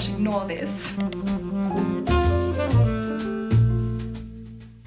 gosh, ignore this.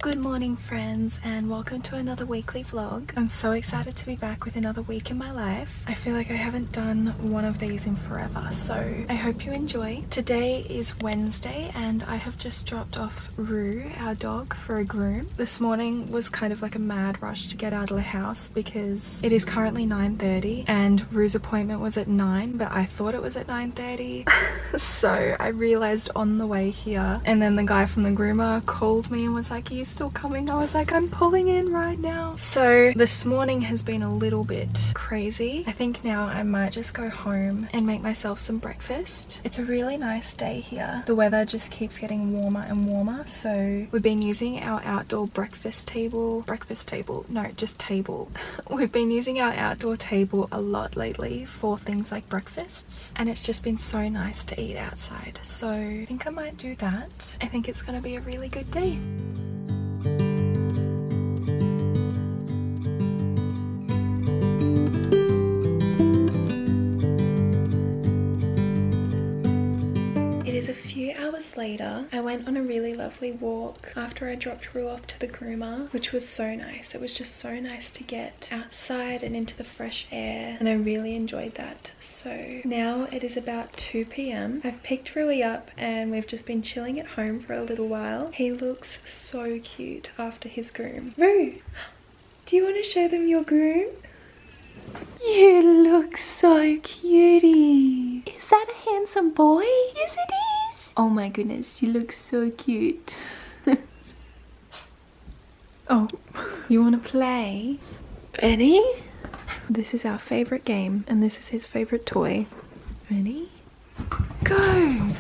Good morning friends, and welcome to another weekly vlog. I'm so excited to be back with another week in my life. I feel like I haven't done one of these in forever, so I hope you enjoy. Today is Wednesday and I have just dropped off Rue, our dog, for a groom. This morning was kind of like a mad rush to get out of the house because it is currently 9:30 and Rue's appointment was at 9, but I thought it was at 9:30. So I realized on the way here, and then the guy from the groomer called me and was like, "Are you still coming?" I was like, "I'm pulling in right now." So this morning has been a little bit crazy. I think now I might just go home and make myself some breakfast. It's a really nice day here. The weather just keeps getting warmer and warmer, so we've been using our outdoor table. We've been using our outdoor table a lot lately for things like breakfasts, and it's just been so nice to eat outside. So I think I might do that. I think it's gonna be a really good day. Later, I went on a really lovely walk after I dropped Rue off to the groomer, which was so nice. It was just so nice to get outside and into the fresh air, and I really enjoyed that. So now it is about 2 p.m. I've picked Rui up and we've just been chilling at home for a little while. He looks so cute after his groom. Rue, do you want to show them your groom? You look so cutie. Is that a handsome boy? Yes, it is. Oh my goodness, you look so cute. Oh, you want to play? Ready? This is our favorite game, and this is his favorite toy. Ready? Go!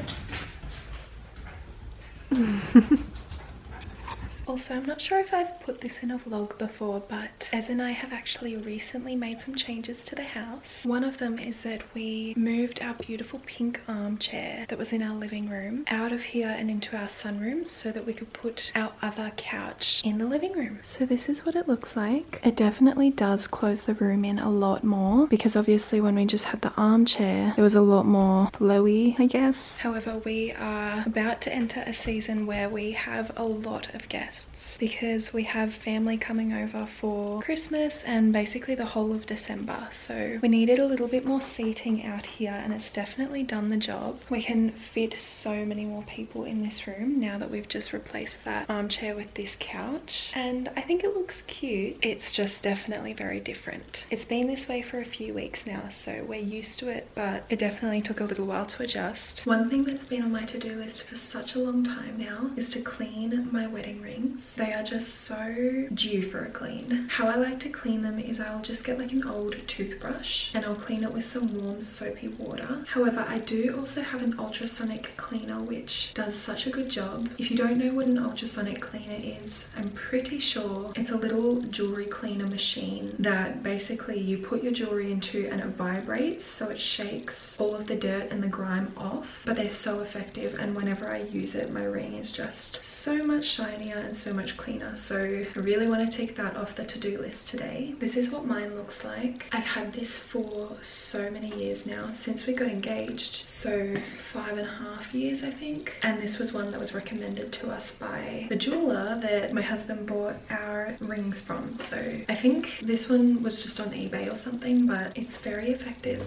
Also, I'm not sure if I've put this in a vlog before, but Ez and I have actually recently made some changes to the house. One of them is that we moved our beautiful pink armchair that was in our living room out of here and into our sunroom so that we could put our other couch in the living room. So this is what it looks like. It definitely does close the room in a lot more, because obviously when we just had the armchair, it was a lot more flowy, I guess. However, we are about to enter a season where we have a lot of guests, because we have family coming over for Christmas and basically the whole of December. So we needed a little bit more seating out here, and it's definitely done the job. We can fit so many more people in this room now that we've just replaced that armchair with this couch, and I think it looks cute. It's just definitely very different. It's been this way for a few weeks now, so we're used to it, but it definitely took a little while to adjust. One thing that's been on my to-do list for such a long time now is to clean my wedding rings. They are just so due for a clean. How I like to clean them is I'll just get like an old toothbrush and I'll clean it with some warm soapy water. However, I do also have an ultrasonic cleaner which does such a good job. If you don't know what an ultrasonic cleaner is, I'm pretty sure it's a little jewelry cleaner machine that basically you put your jewelry into and it vibrates, so it shakes all of the dirt and the grime off. But they're so effective, and whenever I use it, my ring is just so much shinier and so much cleaner. So I really want to take that off the to-do list today. This is what mine looks like. I've had this for so many years now, since we got engaged, so 5.5 years I think, and this was one that was recommended to us by the jeweler that my husband bought our rings from. So I think this one was just on eBay or something, but it's very effective.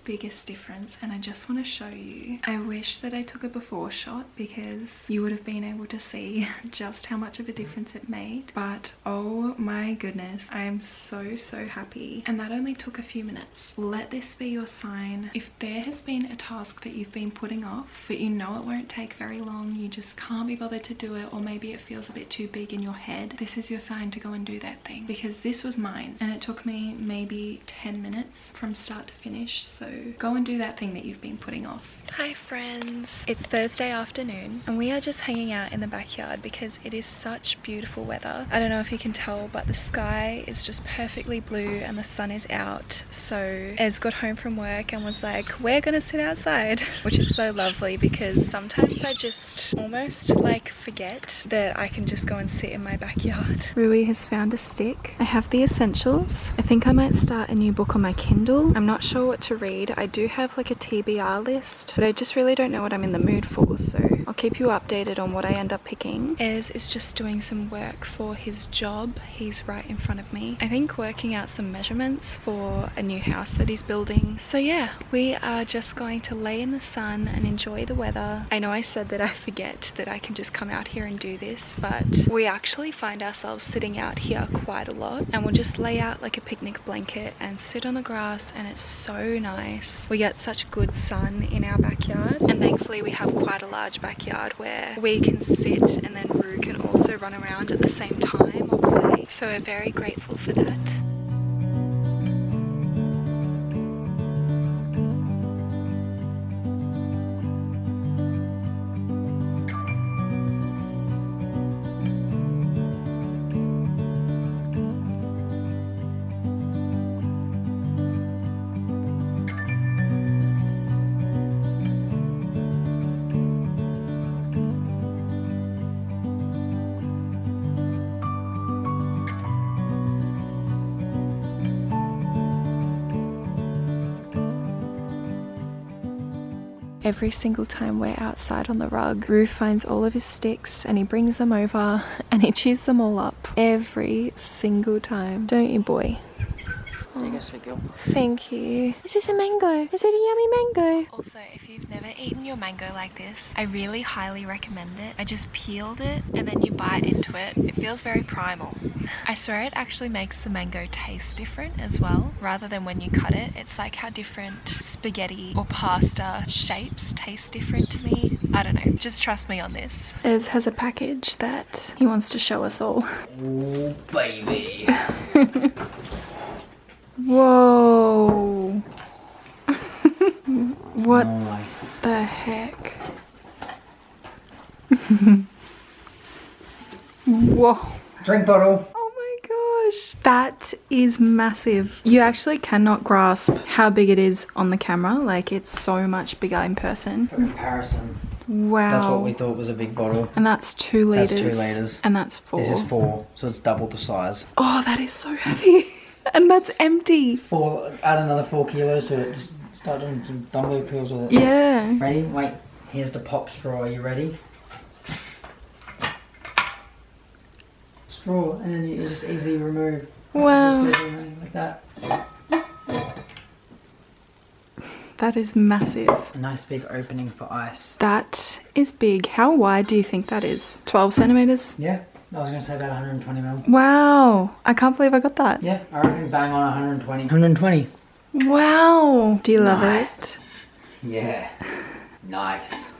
Biggest difference, and I just want to show you. I wish that I took a before shot because you would have been able to see just how much of a difference it made, but oh my goodness, I am so happy, and that only took a few minutes. Let this be your sign. If there has been a task that you've been putting off but you know it won't take very long, you just can't be bothered to do it, or maybe it feels a bit too big in your head, this is your sign to go and do that thing, because this was mine and it took me maybe 10 minutes from start to finish. So go and do that thing that you've been putting off. Hi friends, it's Thursday afternoon and we are just hanging out in the backyard because it is such beautiful weather. I don't know if you can tell, but the sky is just perfectly blue and the sun is out. So Ez got home from work and was like, we're gonna sit outside, which is so lovely because sometimes I just almost like forget that I can just go and sit in my backyard. Rui has found a stick. I have the essentials. I think I might start a new book on my Kindle. I'm not sure what to read. I do have like a TBR list, but I just really don't know what I'm in the mood for, so I'll keep you updated on what I end up picking. Ez is just doing some work for his job. He's right in front of me. I think working out some measurements for a new house that he's building. So yeah, we are just going to lay in the sun and enjoy the weather. I know I said that I forget that I can just come out here and do this, but we actually find ourselves sitting out here quite a lot, and we'll just lay out like a picnic blanket and sit on the grass, and it's so nice. We get such good sun in our backyard, and thankfully we have quite a large backyard where we can sit and then Rue can also run around at the same time or play, so we're very grateful for that. Every single time we're outside on the rug, Rue finds all of his sticks and he brings them over and he chews them all up every single time. Don't you, boy? There you go, sweet girl. Thank you. Is this a mango? Is it a yummy mango? Also, if you've never eaten your mango like this, I really highly recommend it. I just peeled it and then you bite into it. It feels very primal. I swear it actually makes the mango taste different as well. Rather than when you cut it, it's like how different spaghetti or pasta shapes taste different to me. I don't know, just trust me on this. Ez has a package that he wants to show us all. Oh, baby. Whoa. What Nice. the heck? Whoa. Drink bottle. Oh my gosh. That is massive. You actually cannot grasp how big it is on the camera. Like, it's so much bigger in person. For comparison, Wow. that's what we thought was a big bottle. And that's 2 litres. That's 2 litres. And that's 4. This is 4, so it's double the size. Oh, that is so heavy. And that's empty. 4, add another 4 kilos to it. Just start doing some dumbbell curls with it. Yeah. Ready? Wait, here's the pop straw. Are you ready? Straw, and then you just easily remove. Wow. Just go around like that. That is massive. A nice big opening for ice. That is big. How wide do you think that is? 12 centimeters? Yeah, I was going to say about 120 mil. Wow. I can't believe I got that. Yeah, I reckon bang on 120. 120. Wow. Do you love Nice. it? Yeah. Nice.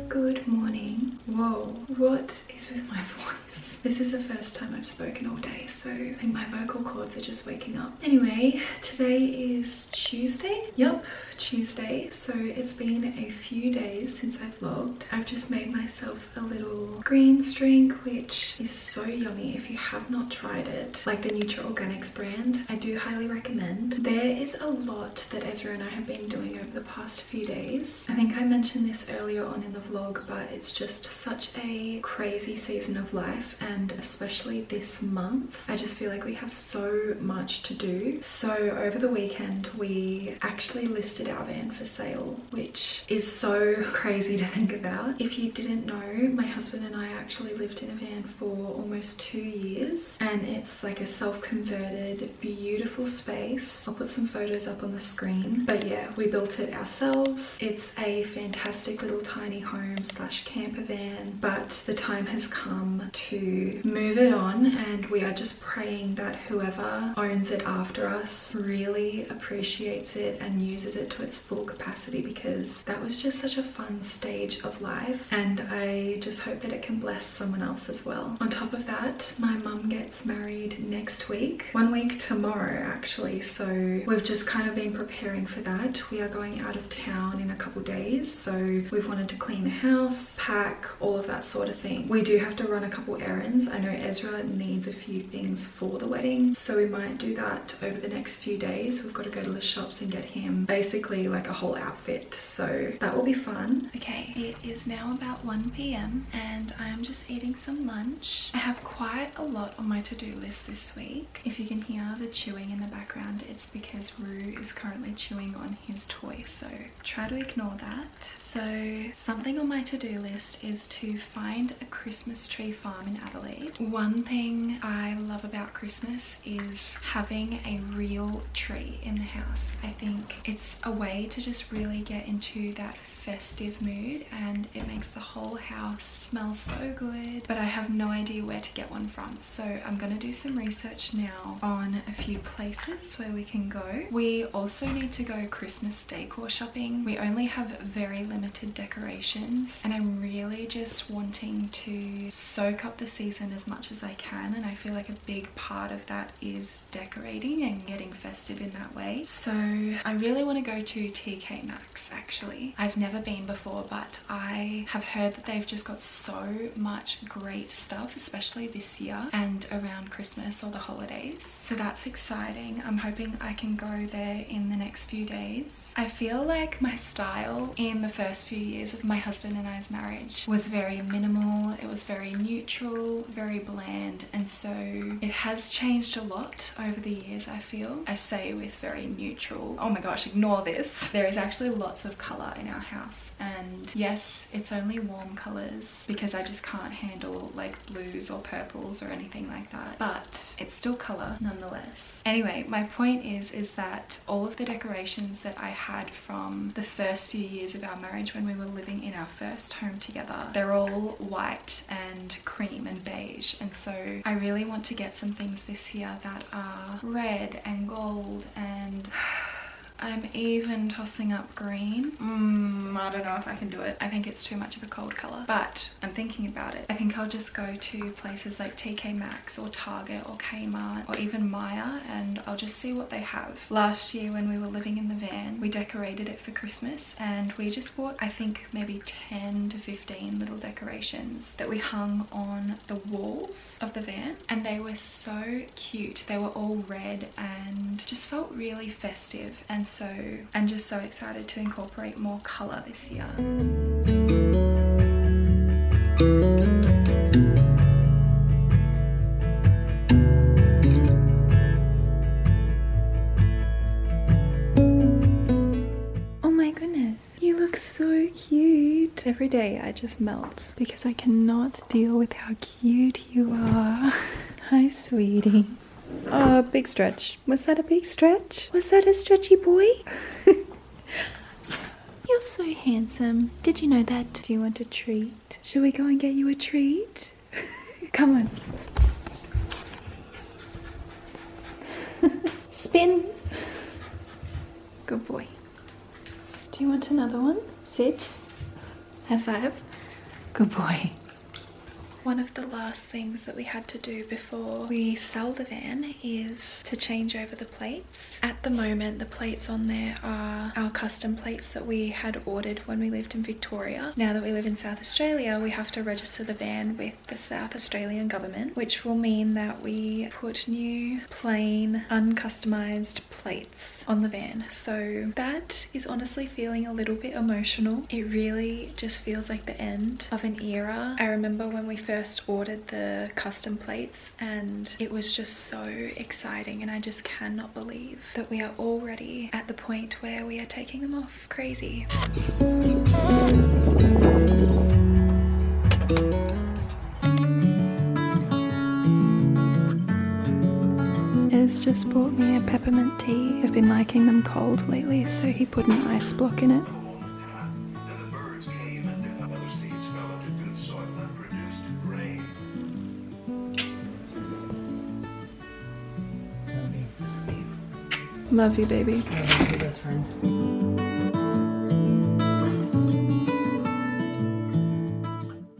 Good morning. Whoa. What is with my voice? This is the first time I've spoken all day, so I think my vocal cords are just waking up. Anyway, today is Tuesday. Yep, Tuesday. So it's been a few days since I vlogged. I've just made myself a little greens drink, which is so yummy. If you have not tried it, like the Nutra Organics brand, I do highly recommend. There is a lot that Ezra and I have been doing over the past few days. I think I mentioned this earlier on in the vlog, but it's just such a crazy season of life, and especially this month, I just feel like we have so much to do. So over the weekend, we actually listed our van for sale, which is so crazy to think about. If you didn't know, my husband and I actually lived in a van for almost 2 years, and it's like a self-converted, beautiful space. I'll put some photos up on the screen, but yeah, we built it ourselves. It's a fantastic little tiny home slash camper van, but the time has come to to move it on, and we are just praying that whoever owns it after us really appreciates it and uses it to its full capacity, because that was just such a fun stage of life, and I just hope that it can bless someone else as well. On top of that, my mum gets married next week, 1 week tomorrow actually, so we've just kind of been preparing for that. We are going out of town in a couple days, so we've wanted to clean the house, pack, all of that sort of thing. We do have to run a couple errands. I know Ezra needs a few things for the wedding, so we might do that over the next few days. We've got to go to the shops and get him basically like a whole outfit, so that will be fun. Okay, it is now about 1 p.m. and I am just eating some lunch. I have quite a lot on my to-do list this week. If you can hear the chewing in the background, it's because Rue is currently chewing on his toy, so try to ignore that. So something on my to-do list is to find a Christmas tree farm in Adelaide. One thing I love about Christmas is having a real tree in the house. I think it's a way to just really get into that festive mood, and it makes the whole house smell so good, but I have no idea where to get one from, so I'm gonna do some research now on a few places where we can go. We also need to go Christmas decor shopping. We only have very limited decorations, and I'm really just wanting to soak up the season as much as I can, and I feel like a big part of that is decorating and getting festive in that way. So I really want to go to TK Maxx actually. I've never been before, but I have heard that they've just got so much great stuff, especially this year and around Christmas or the holidays, so that's exciting. I'm hoping I can go there in the next few days. I feel like my style in the first few years of my husband and I's marriage was very minimal. It was very neutral, very bland, and so it has changed a lot over the years. I feel, I say with very neutral, oh my gosh, ignore this. There is actually lots of color in our house, and yes, it's only warm colors because I just can't handle like blues or purples or anything like that, but it's still color nonetheless. Anyway, my point is that all of the decorations that I had from the first few years of our marriage when we were living in our first home together, they're all white and cream and beige, and so I really want to get some things this year that are red and gold, and I'm even tossing up green. I don't know if I can do it. I think it's too much of a cold color, but I'm thinking about it. I think I'll just go to places like TK Maxx or Target or Kmart or even Maya, and I'll just see what they have. Last year when we were living in the van, we decorated it for Christmas, and we just bought, I think, maybe 10 to 15 little decorations that we hung on the walls of the van, and they were so cute. They were all red and just felt really festive, and so I'm just so excited to incorporate more color this year. Oh my goodness, you look so cute. Every day I just melt because I cannot deal with how cute you are. Hi, sweetie. Oh, big stretch. Was that a big stretch? Was that a stretchy boy? You're so handsome. Did you know that? Do you want a treat? Shall we go and get you a treat? Come on. Spin. Good boy. Do you want another one? Sit. High five. Good boy. One of the last things that we had to do before we sell the van is to change over the plates. At the moment, the plates on there are our custom plates that we had ordered when we lived in Victoria. Now that we live in South Australia, we have to register the van with the South Australian government, which will mean that we put new, plain, uncustomized plates on the van. So that is honestly feeling a little bit emotional. It really just feels like the end of an era. I remember when we first ordered the custom plates, and it was just so exciting, and I just cannot believe that we are already at the point where we are taking them off. Crazy. Ez just bought me a peppermint tea. I've been liking them cold lately, so he put an ice block in it. Love you, baby. Love you, best friend.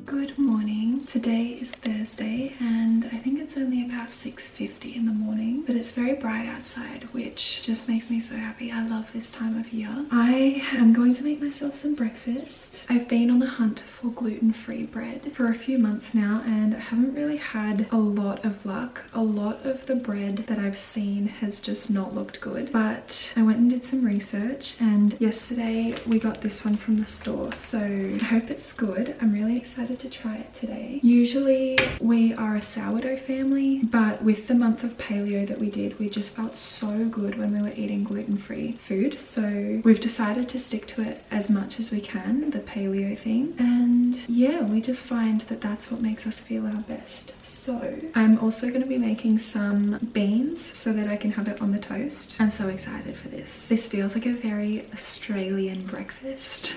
Good morning. Today is Thursday and I think it's only about 6:50 in the morning, but it's very bright outside, which just makes me so happy. I love this time of year. I am going to make myself some breakfast. I've been on the hunt for gluten-free bread for a few months now and I haven't really had a lot of luck. A lot of the bread that I've seen has just not looked good, but I went and did some research and yesterday we got this one from the store, so I hope it's good. I'm really excited to try it today. Usually we are a sourdough family, but with the month of paleo that we did, we just felt so good when we were eating gluten-free food, so we've decided to stick to it as much as we can, the paleo thing, and yeah, we just find that that's what makes us feel our best. So I'm also going to be making some beans so that I can have it on the toast. I'm so excited for this. This feels like a very Australian breakfast.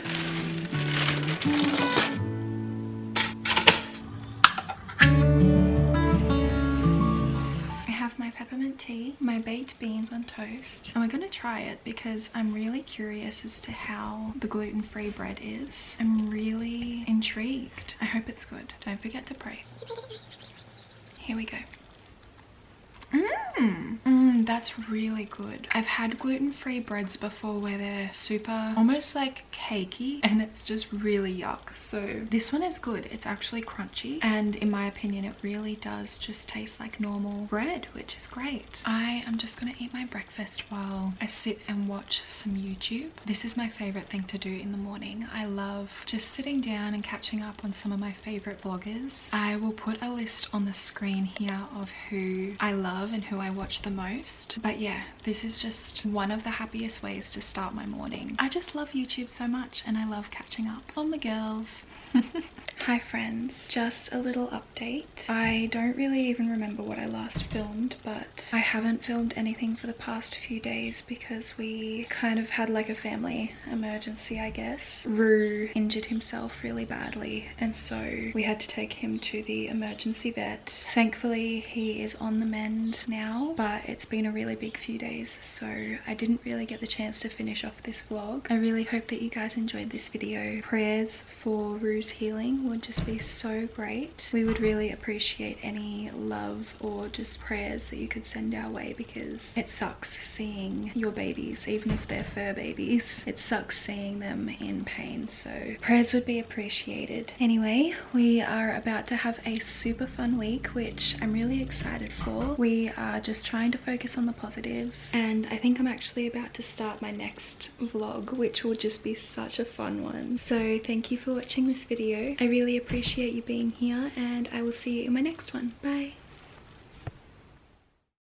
My peppermint tea, my baked beans on toast, and we're going to try it because I'm really curious as to how the gluten-free bread is. I'm really intrigued. I hope it's good. Don't forget to pray. Here we go. That's really good. I've had gluten-free breads before where they're super, almost like cakey, and it's just really yuck. So this one is good. It's actually crunchy, and in my opinion, it really does just taste like normal bread, which is great. I am just gonna eat my breakfast while I sit and watch some YouTube. This is my favorite thing to do in the morning. I love just sitting down and catching up on some of my favorite vloggers. I will put a list on the screen here of who I love and who I watch the most. But yeah, this is just one of the happiest ways to start my morning. I just love YouTube so much and I love catching up on the girls. Hi friends, just a little update. I don't really even remember what I last filmed, but I haven't filmed anything for the past few days because we kind of had like a family emergency, I guess. Rue injured himself really badly and so we had to take him to the emergency vet. Thankfully he is on the mend now, but it's been a really big few days, so I didn't really get the chance to finish off this vlog. I really hope that you guys enjoyed this video. Prayers for Rue's healing would just be so great. We would really appreciate any love or just prayers that you could send our way because it sucks seeing your babies, even if they're fur babies. It sucks seeing them in pain, so prayers would be appreciated. Anyway, we are about to have a super fun week, which I'm really excited for. We are just trying to focus on the positives, and I think I'm actually about to start my next vlog, which will just be such a fun one. So thank you for watching this video. I really appreciate you being here and I will see you in my next one. Bye.